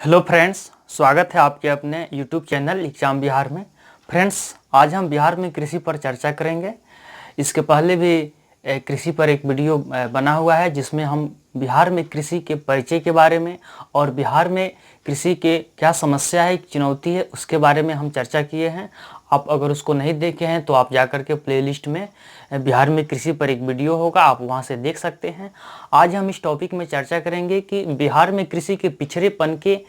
Hello friends, स्वागत है आपके अपने यूट्यूब चैनल एग्जाम बिहार में। फ्रेंड्स, आज हम बिहार में कृषि पर चर्चा करेंगे। इसके पहले भी कृषि पर एक वीडियो बना हुआ है जिसमें हम बिहार में कृषि के परिचय के बारे में और बिहार में कृषि के क्या समस्या है, चुनौती है, उसके बारे में हम चर्चा किए हैं। आप अगर उसको नहीं देखे हैं तो आप जाकर के प्लेलिस्ट में बिहार में कृषि पर एक वीडियो होगा, आप वहां से देख सकते हैं। आज हम इस टॉपिक में चर्चा करेंगे कि बिहार में कृषि के पिछड़ेपन के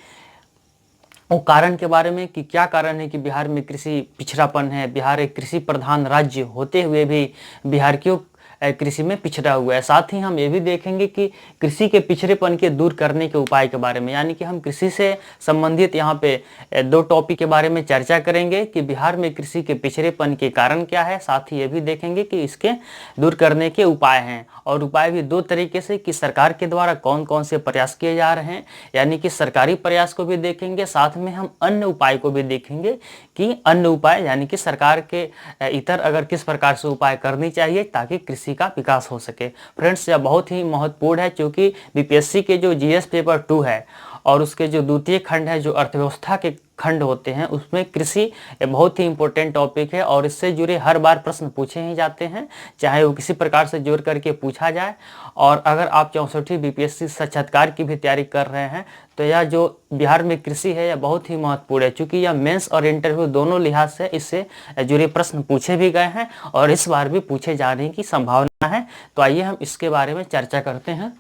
वो कारण के बारे में कि क्या कारण है कि बिहार में कृषि पिछड़ापन है। बिहार एक कृषि प्रधान राज्य होते हुए भी बिहार क्यों कृषि में पिछड़ा हुआ है। साथ ही हम ये भी देखेंगे कि कृषि के पिछड़ेपन के दूर करने के उपाय के बारे में, यानी कि हम कृषि से संबंधित यहाँ पे दो टॉपिक के बारे में चर्चा करेंगे कि बिहार में कृषि के पिछड़ेपन के कारण क्या है। साथ ही ये भी देखेंगे कि इसके दूर करने के उपाय हैं, और उपाय भी दो तरीके से कि सरकार के द्वारा कौन कौन से प्रयास किए जा रहे हैं, यानी कि सरकारी प्रयास को भी देखेंगे। साथ में हम अन्य उपाय को भी देखेंगे कि अन्य उपाय यानी कि सरकार के इतर अगर किस प्रकार से उपाय करनी चाहिए ताकि कृषि का विकास हो सके। फ्रेंड्स, यह बहुत ही महत्वपूर्ण है क्योंकि बीपीएससी के जो जीएस पेपर 2 है और उसके जो द्वितीय खंड है, जो अर्थव्यवस्था के खंड होते हैं, उसमें कृषि बहुत ही इंपॉर्टेंट टॉपिक है और इससे जुड़े हर बार प्रश्न पूछे ही जाते हैं, चाहे वो किसी प्रकार से जोड़ करके पूछा जाए। और अगर आप 64वीं बीपीएससी साक्षात्कार की भी तैयारी कर रहे हैं तो यह जो बिहार में कृषि है यह बहुत ही महत्वपूर्ण है, क्योंकि यह मेंस और इंटरव्यू दोनों लिहाज से इससे जुड़े प्रश्न पूछे भी गए हैं और इस बार भी पूछे जाने की संभावना है। तो आइए हम इसके बारे में चर्चा करते हैं।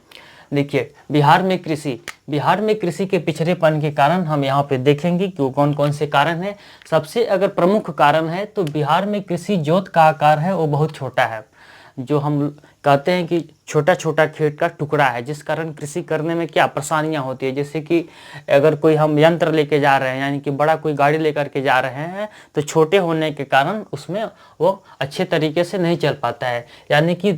देखिए, बिहार में कृषि के पिछड़ेपन के कारण हम यहाँ पे देखेंगे कि कौन कौन से कारण हैं। सबसे अगर प्रमुख कारण है तो बिहार में कृषि जोत का आकार है वो बहुत छोटा है। जो हम कहते हैं कि छोटा छोटा खेत का टुकड़ा है, जिस कारण कृषि करने में क्या परेशानियां होती है। जैसे कि अगर कोई हम यंत्र लेके जा रहे हैं, यानी कि बड़ा कोई गाड़ी लेकर के जा रहे हैं, तो छोटे होने के कारण उसमें वो अच्छे तरीके से नहीं चल पाता है। यानी कि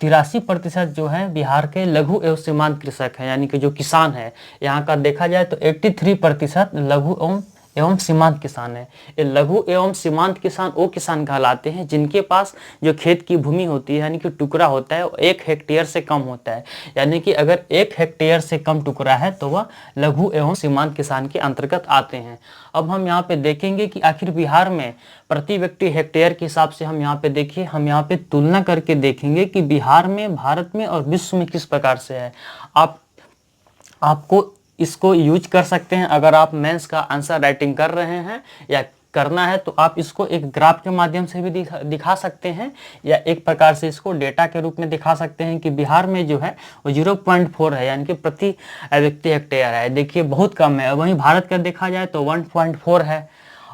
83% जो है बिहार के लघु एवं सीमांत कृषक हैं, यानी कि जो किसान है यहाँ का देखा जाए तो 83% लघु एवं सीमांत किसान है। ये लघु एवं सीमांत किसान वो किसान कहलाते हैं जिनके पास जो खेत की भूमि होती है, यानी कि टुकड़ा होता है, वो 1 हेक्टेयर से कम होता है। यानी कि अगर 1 हेक्टेयर से कम टुकड़ा है तो वह लघु एवं सीमांत किसान के अंतर्गत आते हैं। अब हम यहाँ पे देखेंगे कि आखिर बिहार में प्रति व्यक्ति हेक्टेयर के हिसाब से हम यहाँ पे देखिए, हम यहाँ पे तुलना करके देखेंगे कि बिहार में, भारत में और विश्व में किस प्रकार से है। आपको इसको यूज कर सकते हैं। अगर आप मेंस का आंसर राइटिंग कर रहे हैं या करना है तो आप इसको एक ग्राफ के माध्यम से भी दिखा सकते हैं, या एक प्रकार से इसको डेटा के रूप में दिखा सकते हैं कि बिहार में जो है वो 0.4 है, यानी कि प्रति व्यक्ति हेक्टेयर है। देखिए, बहुत कम है। वहीं भारत का देखा जाए तो 1.4 है,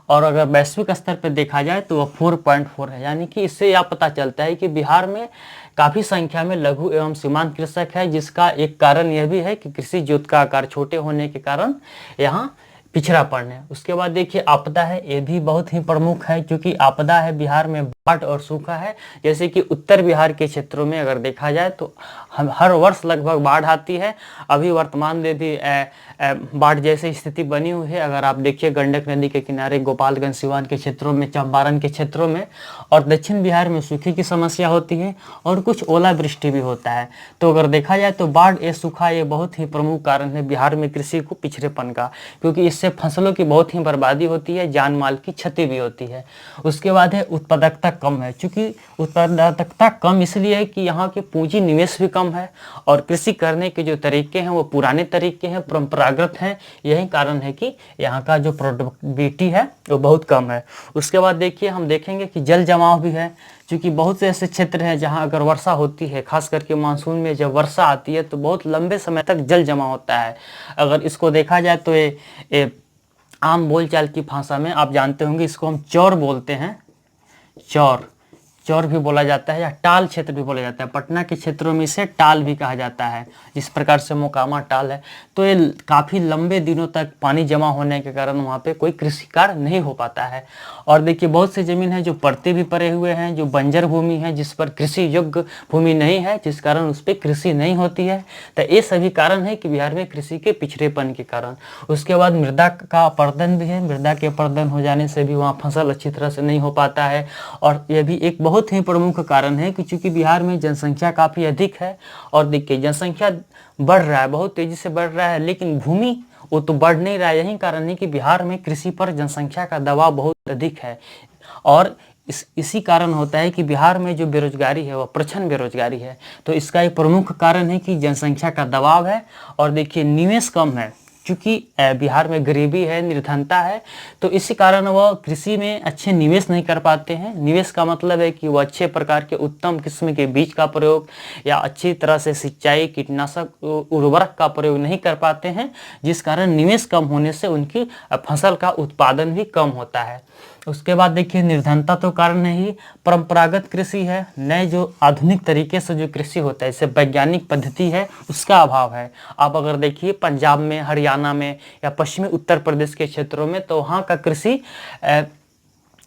और अगर वैश्विक स्तर पर देखा जाए तो वह 4.4 है। यानी कि इससे यह पता चलता है कि बिहार में काफ़ी संख्या में लघु एवं सीमांत कृषक है, जिसका एक कारण यह भी है कि कृषि जोत का आकार छोटे होने के कारण यहाँ पिछड़ापन है। उसके बाद देखिए, आपदा है, ये भी बहुत ही प्रमुख है, क्योंकि आपदा है बिहार में बाढ़ और सूखा है। जैसे कि उत्तर बिहार के क्षेत्रों में अगर देखा जाए तो हम हर वर्ष लगभग बाढ़ आती है। अभी वर्तमान में भी बाढ़ जैसी स्थिति बनी हुई है। अगर आप देखिए, गंडक नदी के किनारे गोपालगंज सिवान के क्षेत्रों में, चंपारण के क्षेत्रों में, और दक्षिण बिहार में सूखे की समस्या होती है और कुछ ओलावृष्टि भी होता है। तो अगर देखा जाए तो बाढ़, ये सूखा, ये बहुत ही प्रमुख कारण है बिहार में कृषि को पिछड़ेपन का, क्योंकि इससे फसलों की बहुत ही बर्बादी होती है, जान माल की क्षति भी होती है। उसके बाद है उत्पादकता कम है, क्योंकि उत्पादकता कम इसलिए है कि यहाँ के पूंजी निवेश भी कम है और कृषि करने के जो तरीके हैं वो पुराने तरीके हैं, परंपरागत हैं। यही कारण है कि यहाँ का जो प्रोडक्टिविटी है वो बहुत कम है। उसके बाद देखिए, हम देखेंगे कि जल जमाव भी है, क्योंकि बहुत से ऐसे क्षेत्र हैं जहाँ अगर वर्षा होती है, खास करके मानसून में जब वर्षा आती है तो बहुत लंबे समय तक जल जमा होता है। अगर इसको देखा जाए तो ये आम बोलचाल की भाषा में आप जानते होंगे, इसको हम चौर बोलते हैं। चौर भी बोला जाता है, या टाल क्षेत्र भी बोला जाता है। पटना के क्षेत्रों में इसे टाल भी कहा जाता है, जिस प्रकार से मोकामा टाल है। तो ये काफ़ी लंबे दिनों तक पानी जमा होने के कारण वहाँ पे कोई कृषि कार्य नहीं हो पाता है। और देखिए, बहुत सी जमीन है जो परते भी पड़े हुए हैं, जो बंजर भूमि है, जिस पर कृषि योग्य भूमि नहीं है, जिस कारण उस पर कृषि नहीं होती है। तो ये सभी कारण है कि बिहार में कृषि के पिछड़ेपन के कारण। उसके बाद मृदा का अपरदन भी है। मृदा के अपरदन हो जाने से भी वहाँ फसल अच्छी तरह से नहीं हो पाता है। और यह भी एक बहुत ही प्रमुख कारण है कि चूंकि बिहार में जनसंख्या काफ़ी अधिक है, और देखिए जनसंख्या बढ़ रहा है, बहुत तेज़ी से बढ़ रहा है, लेकिन भूमि वो तो बढ़ नहीं रहा है। यही कारण है कि बिहार में कृषि पर जनसंख्या का दबाव बहुत अधिक है और इसी कारण होता है कि बिहार में जो बेरोजगारी है वह प्रचंड बेरोजगारी है। तो इसका एक प्रमुख कारण है कि जनसंख्या का दबाव है और देखिए निवेश कम है, क्योंकि बिहार में गरीबी है, निर्धनता है, तो इसी कारण वह कृषि में अच्छे निवेश नहीं कर पाते हैं। निवेश का मतलब है कि वो अच्छे प्रकार के उत्तम किस्म के बीज का प्रयोग या अच्छी तरह से सिंचाई, कीटनाशक, उर्वरक का प्रयोग नहीं कर पाते हैं, जिस कारण निवेश कम होने से उनकी फसल का उत्पादन भी कम होता है। उसके बाद देखिए निर्धनता तो कारण ही परंपरागत कृषि है, नए जो आधुनिक तरीके से जो कृषि होता है, जैसे वैज्ञानिक पद्धति है, उसका अभाव है। आप अगर देखिए पंजाब में, हरियाणा में या पश्चिमी उत्तर प्रदेश के क्षेत्रों में, तो वहाँ का कृषि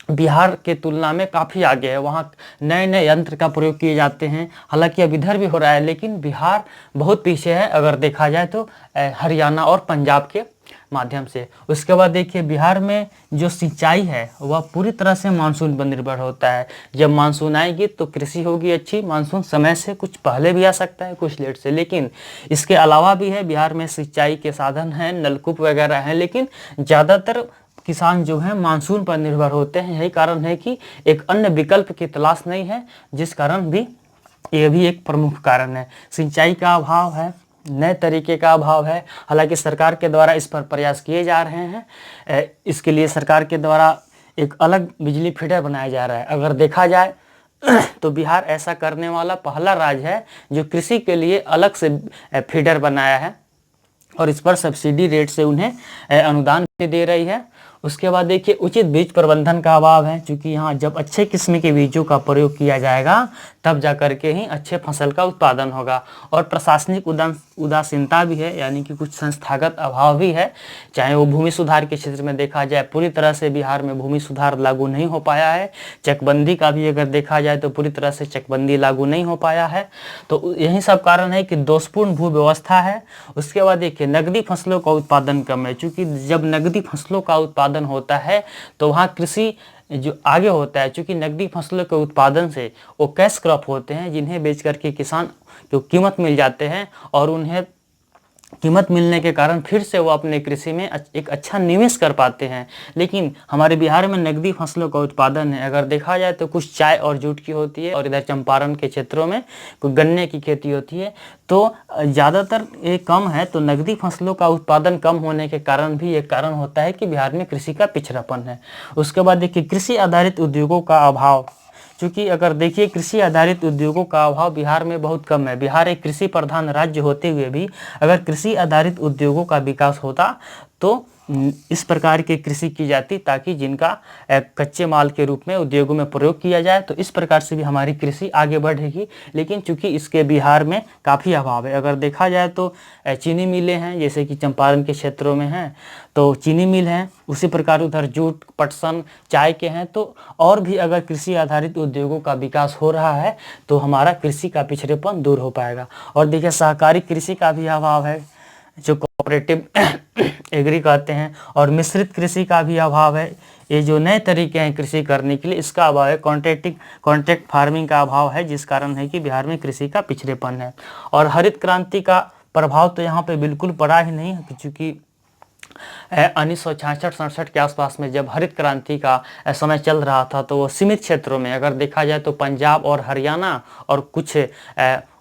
बिहार के तुलना में काफ़ी आगे है। वहाँ नए नए यंत्र का प्रयोग किए जाते हैं, हालांकि अब इधर भी हो रहा है, लेकिन बिहार बहुत पीछे है अगर देखा जाए तो हरियाणा और पंजाब के माध्यम से। उसके बाद देखिए बिहार में जो सिंचाई है वह पूरी तरह से मानसून पर निर्भर होता है। जब मानसून आएगी तो कृषि होगी अच्छी। मानसून समय से कुछ पहले भी आ सकता है, कुछ लेट से, लेकिन इसके अलावा भी है बिहार में सिंचाई के साधन हैं, नलकूप वगैरह हैं, लेकिन ज़्यादातर किसान जो हैं मानसून पर निर्भर होते हैं। यही कारण है कि एक अन्य विकल्प की तलाश नहीं है, जिस कारण भी ये भी एक प्रमुख कारण है। सिंचाई का अभाव है, नए तरीके का अभाव है। हालांकि सरकार के द्वारा इस पर प्रयास किए जा रहे हैं। इसके लिए सरकार के द्वारा एक अलग बिजली फीडर बनाया जा रहा है। अगर देखा जाए तो बिहार ऐसा करने वाला पहला राज्य है जो कृषि के लिए अलग से फीडर बनाया है और इस पर सब्सिडी रेट से उन्हें अनुदान भी दे रही है। उसके बाद देखिए उचित बीज प्रबंधन का अभाव है, क्योंकि यहाँ जब अच्छे किस्म के बीजों का प्रयोग किया जाएगा तब जा करके ही अच्छे फसल का उत्पादन होगा। और प्रशासनिक उदासीनता भी है, यानी कि कुछ संस्थागत अभाव भी है। चाहे वो भूमि सुधार के क्षेत्र में देखा जाए, पूरी तरह से बिहार में भूमि सुधार लागू नहीं हो पाया है। चकबंदी का भी अगर देखा जाए तो पूरी तरह से चकबंदी लागू नहीं हो पाया है। तो यही सब कारण है कि दोषपूर्ण भू व्यवस्था है। उसके बाद देखिए नकदी फसलों का उत्पादन कम है, क्योंकि जब नकदी फसलों का उत्पादन होता है तो वहाँ कृषि जो आगे होता है, क्योंकि नकदी फसलों के उत्पादन से वो कैश क्रॉप होते हैं, जिन्हें बेच करके किसान को कीमत मिल जाते हैं और उन्हें कीमत मिलने के कारण फिर से वो अपने कृषि में एक अच्छा निवेश कर पाते हैं। लेकिन हमारे बिहार में नकदी फसलों का उत्पादन है, अगर देखा जाए तो कुछ चाय और जूट की होती है और इधर चंपारण के क्षेत्रों में कुछ गन्ने की खेती होती है, तो ज़्यादातर ये कम है। तो नकदी फसलों का उत्पादन कम होने के कारण भी एक कारण होता है कि बिहार में कृषि का पिछड़ापन है। उसके बाद देखिए कृषि आधारित उद्योगों का अभाव, क्योंकि अगर देखिए कृषि आधारित उद्योगों का अभाव बिहार में बहुत कम है। बिहार एक कृषि प्रधान राज्य होते हुए भी अगर कृषि आधारित उद्योगों का विकास होता तो इस प्रकार की कृषि की जाती, ताकि जिनका कच्चे माल के रूप में उद्योगों में प्रयोग किया जाए, तो इस प्रकार से भी हमारी कृषि आगे बढ़ेगी। लेकिन चूंकि इसके बिहार में काफ़ी अभाव है। अगर देखा जाए तो चीनी मिलें हैं, जैसे कि चंपारण के क्षेत्रों में हैं तो चीनी मिल हैं, उसी प्रकार उधर जूट, पटसन, चाय के हैं। तो और भी अगर कृषि आधारित उद्योगों का विकास हो रहा है तो हमारा कृषि का पिछड़ेपन दूर हो पाएगा। और देखिए सहकारी कृषि का भी अभाव है, जो कोऑपरेटिव एग्री कहते हैं, और मिश्रित कृषि का भी अभाव है। ये जो नए तरीके हैं कृषि करने के लिए, इसका अभाव है। कॉन्ट्रैक्ट फार्मिंग का अभाव है, जिस कारण है कि बिहार में कृषि का पिछड़ेपन है। और हरित क्रांति का प्रभाव तो यहाँ पे बिल्कुल पड़ा ही नहीं है, क्योंकि 1966-67 के आसपास में जब हरित क्रांति का समय चल रहा था तो वो सीमित क्षेत्रों में, अगर देखा जाए तो पंजाब और हरियाणा और कुछ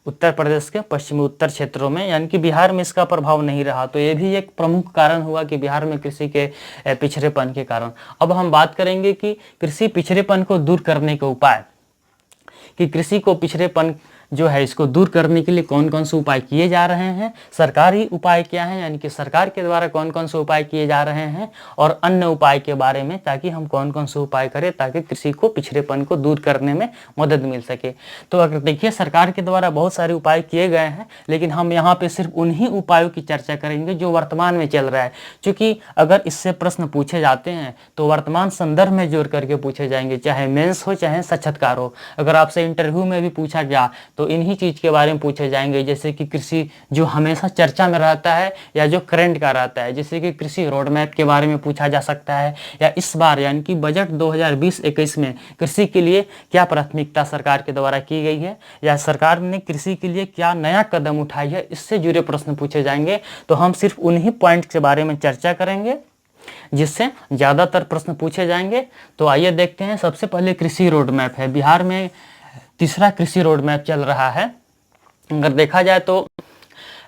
उत्तर प्रदेश के पश्चिमी उत्तर क्षेत्रों में, यानी कि बिहार में इसका प्रभाव नहीं रहा। तो ये भी एक प्रमुख कारण हुआ कि बिहार में कृषि के पिछड़ेपन के कारण। अब हम बात करेंगे कि कृषि पिछड़ेपन को दूर करने के उपाय, कि कृषि को पिछड़ेपन जो है इसको दूर करने के लिए कौन कौन से उपाय किए जा रहे हैं, सरकारी उपाय क्या हैं, यानी कि सरकार के द्वारा कौन कौन से उपाय किए जा रहे हैं, और अन्य उपाय के बारे में, ताकि हम कौन कौन से उपाय करें ताकि कृषि को पिछड़ेपन को दूर करने में मदद मिल सके। तो अगर देखिए सरकार के द्वारा बहुत सारे उपाय किए गए हैं, लेकिन हम यहाँ पे सिर्फ उन्हीं उपायों की चर्चा करेंगे जो वर्तमान में चल रहा है, क्योंकि अगर इससे प्रश्न पूछे जाते हैं तो वर्तमान संदर्भ में जोड़ करके पूछे जाएंगे, चाहे मेंस हो चाहे साक्षात्कार हो। अगर आपसे इंटरव्यू में भी पूछा गया तो तो इन्हीं चीज़ के बारे में पूछे जाएंगे, जैसे कि कृषि जो हमेशा चर्चा में रहता है या जो करंट का रहता है, जैसे कि कृषि रोड मैप के बारे में पूछा जा सकता है, या इस बार यानी कि बजट 2020-21 में कृषि के लिए क्या प्राथमिकता सरकार के द्वारा की गई है, या सरकार ने कृषि के लिए क्या नया कदम उठाई है, इससे जुड़े प्रश्न पूछे जाएंगे। तो हम सिर्फ उन्हीं पॉइंट के बारे में चर्चा करेंगे जिससे ज़्यादातर प्रश्न पूछे जाएंगे। तो आइए देखते हैं। सबसे पहले कृषि रोड मैप है। बिहार में तीसरा कृषि रोड मैप चल रहा है। अगर देखा जाए तो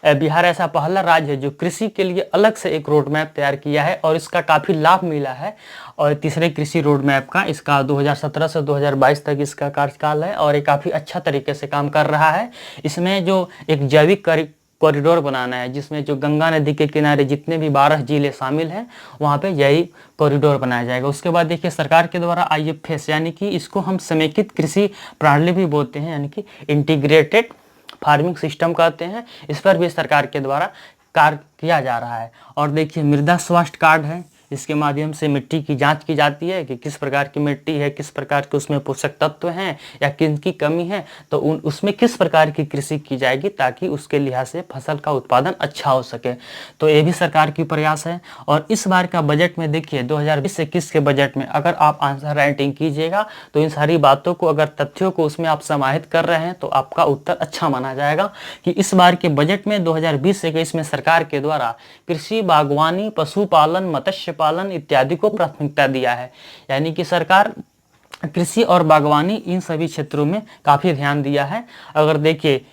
बिहार ऐसा पहला राज्य है जो कृषि के लिए अलग से एक रोड मैप तैयार किया है और इसका काफ़ी लाभ मिला है। और तीसरे कृषि रोड मैप का इसका 2017 से 2022 तक इसका कार्यकाल है और ये काफ़ी अच्छा तरीके से काम कर रहा है। इसमें जो एक जैविक कॉरिडोर बनाना है, जिसमें जो गंगा नदी के किनारे जितने भी 12 जिले शामिल हैं वहाँ पे यही कॉरिडोर बनाया जाएगा। उसके बाद देखिए सरकार के द्वारा IFS यानी कि इसको हम समेकित कृषि प्रणाली भी बोलते हैं, यानी कि इंटीग्रेटेड फार्मिंग सिस्टम कहते हैं, इस पर भी सरकार के द्वारा कार्य किया जा रहा है। और देखिए मृदा स्वास्थ्य कार्ड है, इसके माध्यम से मिट्टी की जांच की जाती है कि किस प्रकार की मिट्टी है, किस प्रकार के उसमें पोषक तत्व हैं या किन की कमी है, तो उसमें किस प्रकार की कृषि की जाएगी ताकि उसके लिहाज से फसल का उत्पादन अच्छा हो सके। तो ये भी सरकार की प्रयास है। और इस बार का बजट में देखिए 2020-21 के बजट में अगर आप आंसर राइटिंग कीजिएगा तो इन सारी बातों को, अगर तथ्यों को उसमें आप समाहित कर रहे हैं तो आपका उत्तर अच्छा माना जाएगा कि इस बार के बजट में 2020-21 में सरकार के द्वारा कृषि, बागवानी, पशुपालन, मत्स्य पालन इत्यादि को प्राथमिकता दिया है। यानी कि सरकार कृषि और बागवानी इन सभी क्षेत्रों में काफ़ी ध्यान दिया है। अगर देखिए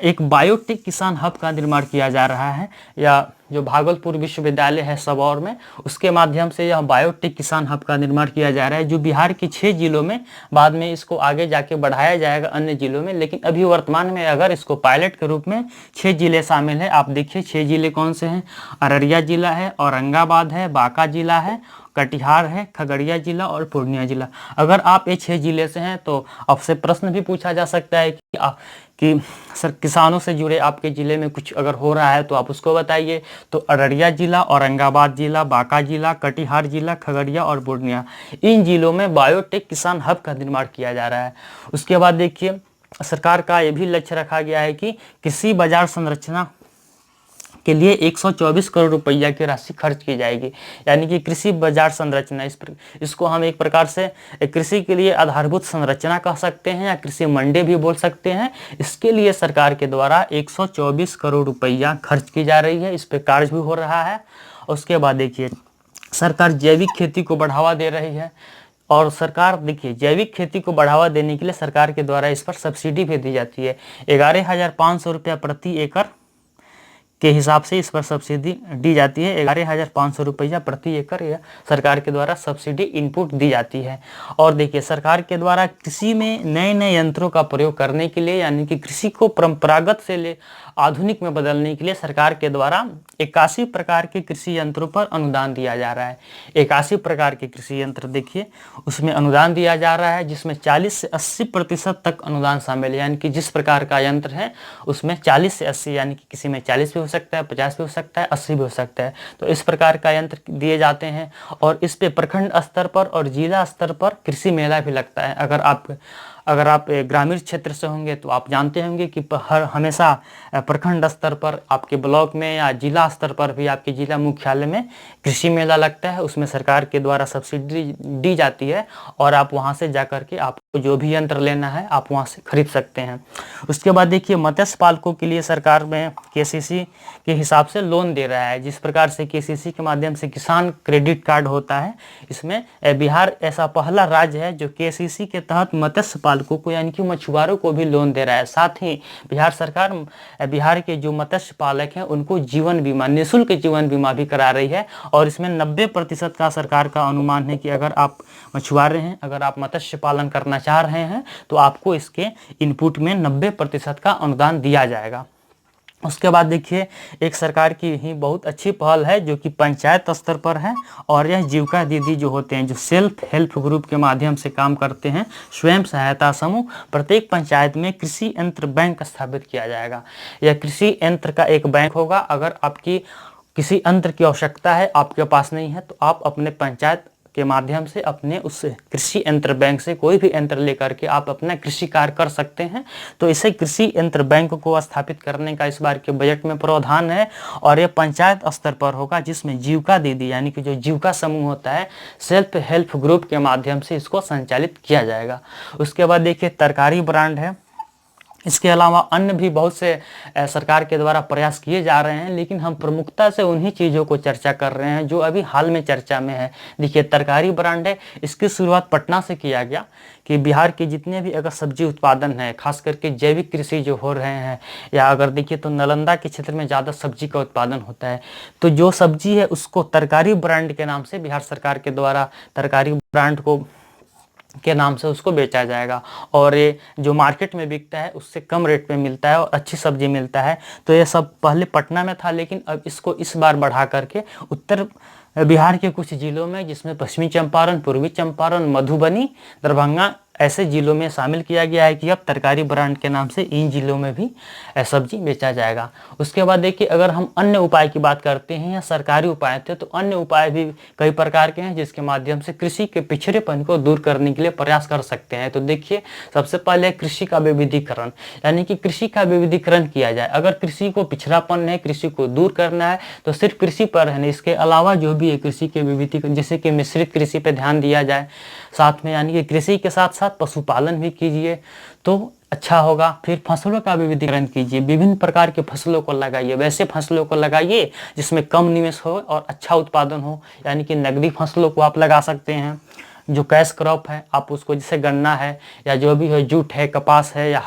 एक बायोटेक किसान हब का निर्माण किया जा रहा है, या जो भागलपुर विश्वविद्यालय है सबौर में, उसके माध्यम से यह बायोटेक किसान हब का निर्माण किया जा रहा है, जो बिहार के 6 जिलों में, बाद में इसको आगे जाके बढ़ाया जाएगा अन्य जिलों में, लेकिन अभी वर्तमान में अगर इसको पायलट के रूप में 6 जिले शामिल है। आप देखिए 6 जिले कौन से हैं। अररिया जिला है, औरंगाबाद है, बांका जिला है, कटिहार है, खगड़िया जिला और पूर्णिया जिला। अगर आप ये 6 जिले से हैं तो आपसे प्रश्न भी पूछा जा सकता है कि सर किसानों से जुड़े आपके ज़िले में कुछ अगर हो रहा है तो आप उसको बताइए। तो अररिया जिला, औरंगाबाद जिला, बांका जिला, कटिहार जिला, खगड़िया और पूर्णिया, इन जिलों में बायोटेक किसान हब का निर्माण किया जा रहा है। उसके बाद देखिए सरकार का ये भी लक्ष्य रखा गया है कि कृषि बाजार संरचना के लिए 124 करोड़ रुपया की राशि खर्च की जाएगी। यानी कि कृषि बाजार संरचना, इसको हम एक प्रकार से कृषि के लिए आधारभूत संरचना कह सकते हैं या कृषि मंडी भी बोल सकते हैं। इसके लिए सरकार के द्वारा 124 करोड़ रुपया खर्च की जा रही है, इस पर कार्य भी हो रहा है। उसके बाद देखिए सरकार जैविक खेती को बढ़ावा दे रही है, और सरकार देखिए जैविक खेती को बढ़ावा देने के लिए सरकार के द्वारा इस पर सब्सिडी भी दी जाती है। 11,500 रुपया प्रति एकड़ के हिसाब से इस पर सब्सिडी दी जाती है। 11,500 रुपया प्रति एकड़ यह सरकार के द्वारा सब्सिडी इनपुट दी जाती है। और देखिए सरकार के द्वारा कृषि में नए नए यंत्रों का प्रयोग करने के लिए, यानी कि कृषि को परंपरागत से ले आधुनिक में बदलने के लिए सरकार के द्वारा 81 प्रकार के कृषि यंत्रों पर अनुदान दिया जा रहा है। 81 प्रकार के कृषि यंत्र देखिए उसमें अनुदान दिया जा रहा है, जिसमें 40 से 80% तक अनुदान शामिल है। यानी कि जिस प्रकार का यंत्र है उसमें 40 से 80, यानी कि किसी में 40 भी हो सकता है, 50 भी हो सकता है, 80 भी हो सकता है। तो इस प्रकार का यंत्र दिए जाते हैं। और इस पे प्रखंड स्तर पर और जिला स्तर पर कृषि मेला भी लगता है। अगर आप ग्रामीण क्षेत्र से होंगे तो आप जानते होंगे कि हमेशा प्रखंड स्तर पर, आपके ब्लॉक में या जिला स्तर पर भी आपके जिला मुख्यालय में कृषि मेला लगता है। उसमें सरकार के द्वारा सब्सिडी दी जाती है और आप वहां से जाकर के आपको जो भी यंत्र लेना है आप वहां से खरीद सकते हैं। उसके बाद देखिए मत्स्य पालकों के लिए सरकार में KCC के हिसाब से लोन दे रहा है। जिस प्रकार से KCC के माध्यम से किसान क्रेडिट कार्ड होता है, इसमें बिहार ऐसा पहला राज्य है जो KCC के तहत मत्स्य पालकों को, यानी कि मछुआरों को भी लोन दे रहा है। साथ ही बिहार सरकार बिहार के जो मत्स्य पालक हैं उनको जीवन बीमा, निःशुल्क जीवन बीमा भी करा रही है। और इसमें 90% का सरकार का अनुमान है कि अगर आप मछुआरे हैं, अगर आप मत्स्य पालन करना चाह रहे हैं तो आपको इसके इनपुट में 90% का अनुदान दिया जाएगा। उसके बाद देखिए एक सरकार की ही बहुत अच्छी पहल है जो कि पंचायत स्तर पर है, और यह जीविका दीदी जो होते हैं, जो सेल्फ हेल्प ग्रुप के माध्यम से काम करते हैं, स्वयं सहायता समूह, प्रत्येक पंचायत में कृषि यंत्र बैंक स्थापित किया जाएगा। यह कृषि यंत्र का एक बैंक होगा। अगर आपकी किसी यंत्र की आवश्यकता है, आपके पास नहीं है, तो आप अपने पंचायत के माध्यम से अपने उस कृषि यंत्र बैंक से कोई भी यंत्र लेकर के आप अपना कृषि कार्य कर सकते हैं। तो इसे कृषि यंत्र बैंक को स्थापित करने का इस बार के बजट में प्रावधान है और ये पंचायत स्तर पर होगा, जिसमें जीविका दीदी यानी कि जो जीविका समूह होता है सेल्फ हेल्प ग्रुप के माध्यम से इसको संचालित किया जाएगा। उसके बाद देखिए तरकारी ब्रांड है। इसके अलावा अन्य भी बहुत से सरकार के द्वारा प्रयास किए जा रहे हैं, लेकिन हम प्रमुखता से उन्हीं चीज़ों को चर्चा कर रहे हैं जो अभी हाल में चर्चा में है। देखिए तरकारी ब्रांड है, इसकी शुरुआत पटना से किया गया कि बिहार के जितने भी अगर सब्जी उत्पादन है, खास करके जैविक कृषि जो हो रहे हैं, या अगर देखिए तो नालंदा के क्षेत्र में ज़्यादा सब्जी का उत्पादन होता है, तो जो सब्जी है उसको तरकारी ब्रांड के नाम से बिहार सरकार के द्वारा तरकारी ब्रांड के नाम से उसको बेचा जाएगा और ये जो मार्केट में बिकता है उससे कम रेट पे मिलता है और अच्छी सब्जी मिलता है। तो ये सब पहले पटना में था, लेकिन अब इसको इस बार बढ़ा करके उत्तर बिहार के कुछ जिलों में, जिसमें पश्चिमी चंपारण, पूर्वी चंपारण, मधुबनी, दरभंगा ऐसे जिलों में शामिल किया गया है कि अब तरकारी ब्रांड के नाम से इन जिलों में भी सब्जी बेचा जाएगा। उसके बाद देखिए अगर हम अन्य उपाय की बात करते हैं या सरकारी उपाय थे, तो अन्य उपाय भी कई प्रकार के हैं जिसके माध्यम से कृषि के पिछड़ेपन को दूर करने के लिए प्रयास कर सकते हैं। तो देखिए सबसे पहले कृषि का विविधीकरण, यानी कि कृषि का विविधीकरण किया जाए। अगर कृषि को पिछड़ापन है, कृषि को दूर करना है, तो सिर्फ कृषि पर है नहीं, इसके अलावा जो भी है कृषि के विविधीकरण, जैसे कि मिश्रित कृषि पर ध्यान दिया जाए साथ में, यानी कि कृषि के साथ साथ पशुपालन भी कीजिए तो अच्छा होगा। फिर फसलों का विविधीकरण कीजिए, विभिन्न प्रकार के फसलों को लगाइए, वैसे फसलों को लगाइए जिसमें कम निवेश हो और अच्छा उत्पादन हो, यानी कि नकदी फसलों को आप लगा सकते हैं। जो कैश क्रॉप है आप उसको, जैसे गन्ना है या जो भी है, जूट है, कपास है या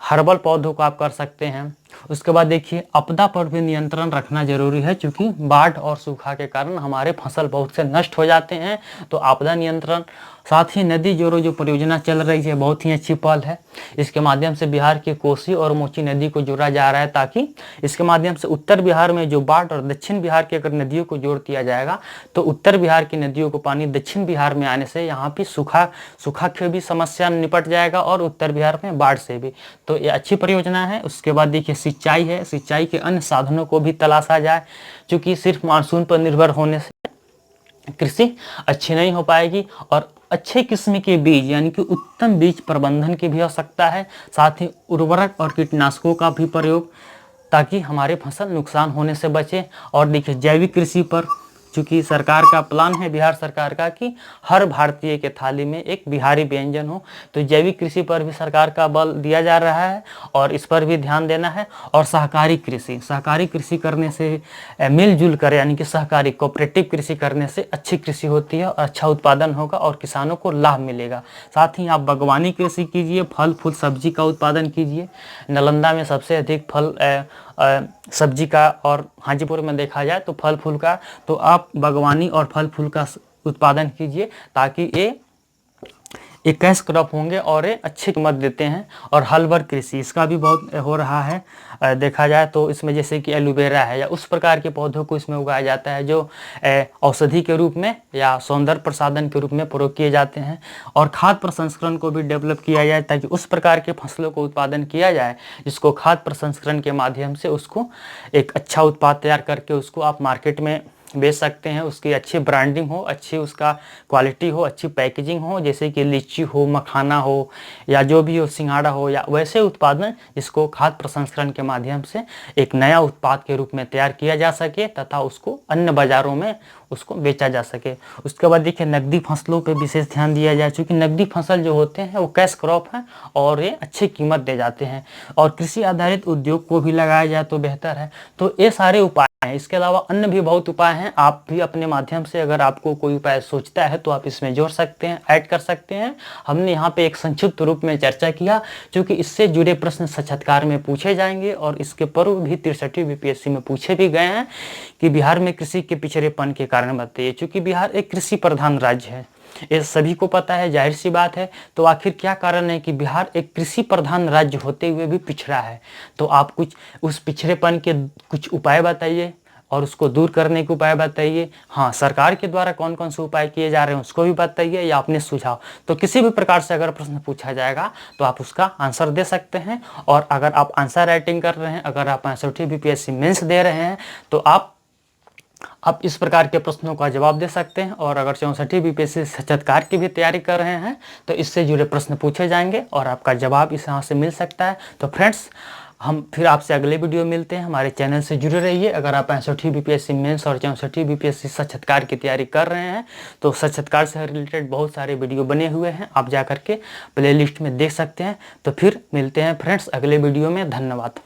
हर्बल पौधों को आप कर सकते हैं। उसके बाद देखिए आपदा पर भी नियंत्रण रखना जरूरी है, क्योंकि बाढ़ और सूखा के कारण हमारे फसल बहुत से नष्ट हो जाते हैं। तो आपदा नियंत्रण, साथ ही नदी जोड़ो जो परियोजना चल रही है बहुत ही अच्छी पहल है। इसके माध्यम से बिहार की कोसी और मोची नदी को जोड़ा जा रहा है, ताकि इसके माध्यम से उत्तर बिहार में जो बाढ़ और दक्षिण बिहार की अगर नदियों को जोड़ दिया जाएगा तो उत्तर बिहार की नदियों को पानी दक्षिण बिहार में आने से यहाँ पे सूखा की भी समस्या निपट जाएगा और उत्तर बिहार में बाढ़ से भी। तो ये अच्छी परियोजना है। उसके बाद देखिए सिंचाई है, सिंचाई के अन्य साधनों को भी तलाशा जाए, क्योंकि सिर्फ मानसून पर निर्भर होने से कृषि अच्छी नहीं हो पाएगी और अच्छे किस्म के बीज यानी कि उत्तम बीज प्रबंधन की भी आवश्यकता है। साथ ही उर्वरक और कीटनाशकों का भी प्रयोग, ताकि हमारे फसल नुकसान होने से बचे। और देखिए जैविक कृषि पर, चूँकि सरकार का प्लान है बिहार सरकार का कि हर भारतीय के थाली में एक बिहारी व्यंजन हो, तो जैविक कृषि पर भी सरकार का बल दिया जा रहा है और इस पर भी ध्यान देना है। और सहकारी कृषि करने से मिलजुल कर, यानी कि सहकारी कोऑपरेटिव कृषि करने से अच्छी कृषि होती है और अच्छा उत्पादन होगा और किसानों को लाभ मिलेगा। साथ ही आप बागवानी कृषि कीजिए, फल फूल सब्जी का उत्पादन कीजिए। नालंदा में सबसे अधिक फल सब्जी का और हाजीपुर में देखा जाए तो फल फूल का, तो आप बागवानी और फल फूल का उत्पादन कीजिए, ताकि ये कैश क्रॉप होंगे और ये अच्छी कीमत देते हैं। और हर्बल कृषि, इसका भी बहुत हो रहा है देखा जाए तो, इसमें जैसे कि एलोवेरा है या उस प्रकार के पौधों को इसमें उगाया जाता है जो औषधि के रूप में या सौंदर्य प्रसाधन के रूप में प्रयोग किए जाते हैं। और खाद्य प्रसंस्करण को भी डेवलप किया जाए, ताकि उस प्रकार के फसलों को उत्पादन किया जाए जिसको खाद्य प्रसंस्करण के माध्यम से उसको एक अच्छा उत्पाद तैयार करके उसको आप मार्केट में बेच सकते हैं। उसकी अच्छी ब्रांडिंग हो, अच्छी उसका क्वालिटी हो, अच्छी पैकेजिंग हो, जैसे कि लीची हो, मखाना हो या जो भी हो, सिंघाड़ा हो, या वैसे उत्पादन जिसको खाद्य प्रसंस्करण के माध्यम से एक नया उत्पाद के रूप में तैयार किया जा सके तथा उसको अन्य बाजारों में उसको बेचा जा सके। उसके बाद देखिए नकदी फसलों पे विशेष ध्यान दिया जाए, क्योंकि नकदी फसल जो होते हैं वो कैश क्रॉप है और ये अच्छी कीमत दे जाते हैं। और कृषि आधारित उद्योग को भी लगाया जाए तो बेहतर है। तो ये सारे उपाय हैं। इसके अलावा अन्य भी बहुत उपाय हैं। आप भी अपने माध्यम से अगर आपको कोई उपाय सोचता है तो आप इसमें जोड़ सकते हैं, ऐड कर सकते हैं। हमने यहाँ पे एक संक्षिप्त रूप में चर्चा किया, क्योंकि इससे जुड़े प्रश्न साक्षात्कार में पूछे जाएंगे और इसके पूर्व भी 63वीं बीपीएससी में पूछे भी गए हैं कि बिहार में कृषि के पिछड़ेपन के कारण बताइए। चूँकि बिहार एक कृषि प्रधान राज्य है, ये सभी को पता है, जाहिर सी बात है। तो आखिर क्या कारण है कि बिहार एक कृषि प्रधान राज्य होते हुए भी पिछड़ा है? तो आप कुछ उस पिछड़ेपन के कुछ उपाय बताइए और उसको दूर करने के उपाय बताइए। हाँ, सरकार के द्वारा कौन कौन से उपाय किए जा रहे हैं उसको भी बताइए, या अपने सुझाव। तो किसी भी प्रकार से अगर प्रश्न पूछा जाएगा तो आप उसका आंसर दे सकते हैं। और अगर आप आंसर राइटिंग कर रहे हैं, अगर आप 65वीं बीपीएससी मेंस दे रहे हैं, तो आप आप इस प्रकार के प्रश्नों का जवाब दे सकते हैं। और अगर 64वीं बीपीएससी साक्षात्कार की भी तैयारी कर रहे हैं तो इससे जुड़े प्रश्न पूछे जाएंगे और आपका जवाब इस यहाँ से मिल सकता है। तो फ्रेंड्स, हम फिर आपसे अगले वीडियो मिलते हैं। हमारे चैनल से जुड़े रहिए। अगर आप 65वीं बीपीएससी मेंस और 64वीं बीपीएससी साक्षात्कार की तैयारी कर रहे हैं तो साक्षात्कार से रिलेटेड बहुत सारे वीडियो बने हुए हैं, आप जा करके प्लेलिस्ट में देख सकते हैं। तो फिर मिलते हैं फ्रेंड्स अगले वीडियो में। धन्यवाद।